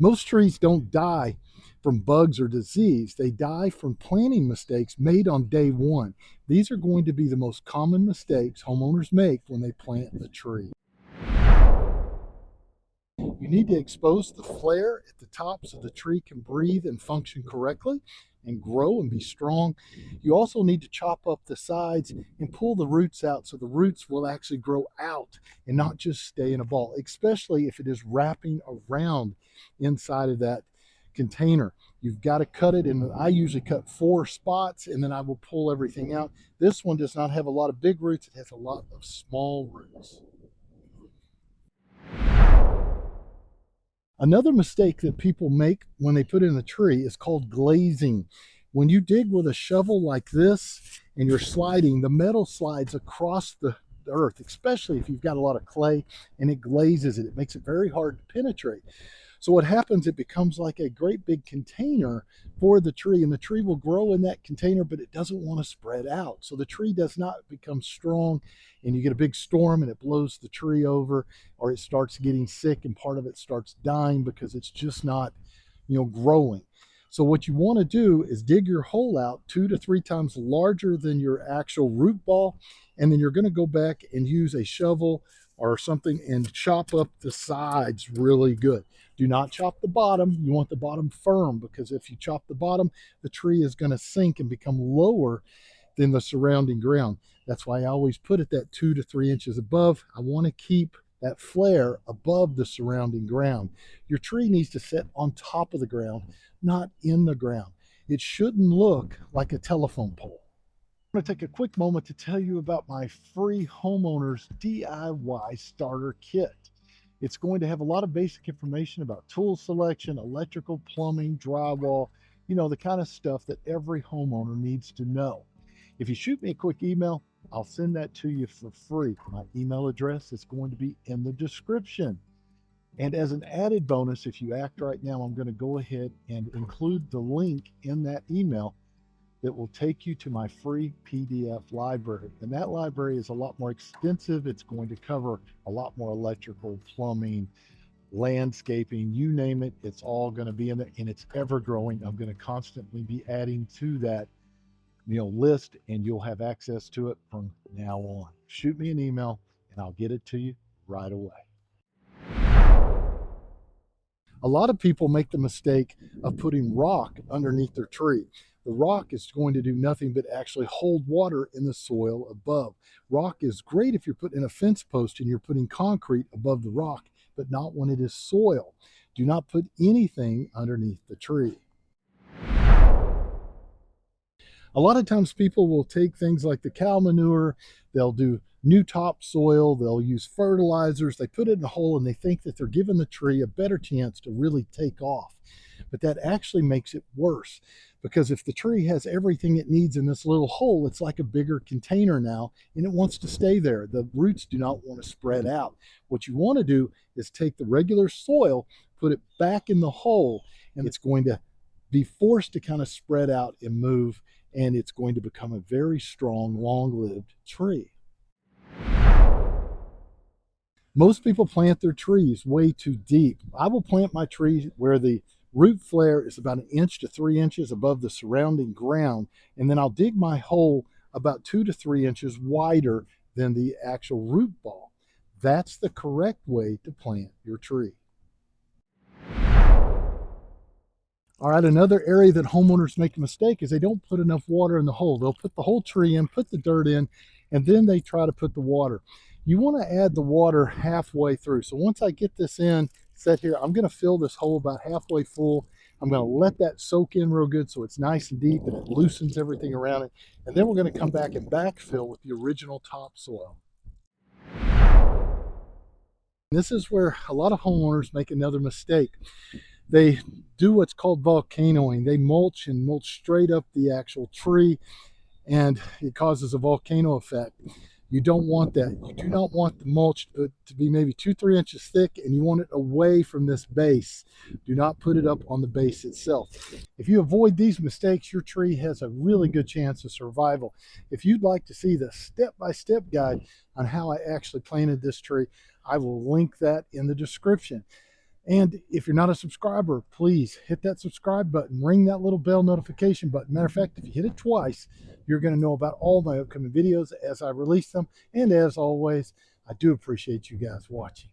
Most trees don't die from bugs or disease. They die from planting mistakes made on day one. These are going to be the most common mistakes homeowners make when they plant a tree. You need to expose the flare at the top so the tree can breathe and function correctly and grow and be strong. You also need to chop up the sides and pull the roots out so the roots will actually grow out and not just stay in a ball, especially if it is wrapping around inside of that container. You've got to cut it, and I usually cut 4 spots and then I will pull everything out. This one does not have a lot of big roots, it has a lot of small roots. Another mistake that people make when they put in a tree is called glazing. When you dig with a shovel like this and you're sliding, the metal slides across the earth, especially if you've got a lot of clay, and it glazes it. It makes it very hard to penetrate. So what happens, it becomes like a great big container for the tree, and the tree will grow in that container, but it doesn't want to spread out. So the tree does not become strong, and you get a big storm and it blows the tree over, or it starts getting sick and part of it starts dying because it's just not, growing. So what you want to do is dig your hole out 2 to 3 times larger than your actual root ball, and then you're going to go back and use a shovel or something and chop up the sides really good. Do not chop the bottom. You want the bottom firm, because if you chop the bottom, the tree is going to sink and become lower than the surrounding ground. That's why I always put it that 2 to 3 inches above. I want to keep that flare above the surrounding ground. Your tree needs to sit on top of the ground, not in the ground. It shouldn't look like a telephone pole. I'm going to take a quick moment to tell you about my free Homeowners DIY starter kit. It's going to have a lot of basic information about tool selection, electrical, plumbing, drywall, the kind of stuff that every homeowner needs to know. If you shoot me a quick email, I'll send that to you for free. My email address is going to be in the description. And as an added bonus, if you act right now, I'm going to go ahead and include the link in that email that will take you to my free PDF library. And that library is a lot more extensive. It's going to cover a lot more electrical, plumbing, landscaping, you name it. It's all going to be in there, and it's ever growing. I'm going to constantly be adding to that list, and you'll have access to it from now on. Shoot me an email and I'll get it to you right away. A lot of people make the mistake of putting rock underneath their tree. The rock is going to do nothing but actually hold water in the soil above. Rock is great if you're putting a fence post and you're putting concrete above the rock, but not when it is soil. Do not put anything underneath the tree. A lot of times people will take things like the cow manure, they'll do new topsoil, they'll use fertilizers, they put it in a hole and they think that they're giving the tree a better chance to really take off. But that actually makes it worse, because if the tree has everything it needs in this little hole, it's like a bigger container now, and it wants to stay there. The roots do not want to spread out. What you want to do is take the regular soil, put it back in the hole, and it's going to be forced to kind of spread out and move, and it's going to become a very strong, long-lived tree. Most people plant their trees way too deep. I will plant my tree where the root flare is about 1 inch to 3 inches above the surrounding ground, and then I'll dig my hole about 2 to 3 inches wider than the actual root ball. That's the correct way to plant your tree. All right, another area that homeowners make a mistake is they don't put enough water in the hole. They'll put the whole tree in, put the dirt in, and then they try to put the water. You want to add the water halfway through. So once I get this in, set here, I'm going to fill this hole about halfway full. I'm going to let that soak in real good so it's nice and deep and it loosens everything around it. And then we're going to come back and backfill with the original topsoil. This is where a lot of homeowners make another mistake. They do what's called volcanoing. They mulch and mulch straight up the actual tree, and it causes a volcano effect. You don't want that. You do not want the mulch to be maybe 2-3 inches thick, and you want it away from this base. Do not put it up on the base itself. If you avoid these mistakes, your tree has a really good chance of survival. If you'd like to see the step-by-step guide on how I actually planted this tree, I will link that in the description. And if you're not a subscriber, please hit that subscribe button, ring that little bell notification button. Matter of fact, if you hit it twice, you're going to know about all my upcoming videos as I release them. And as always, I do appreciate you guys watching.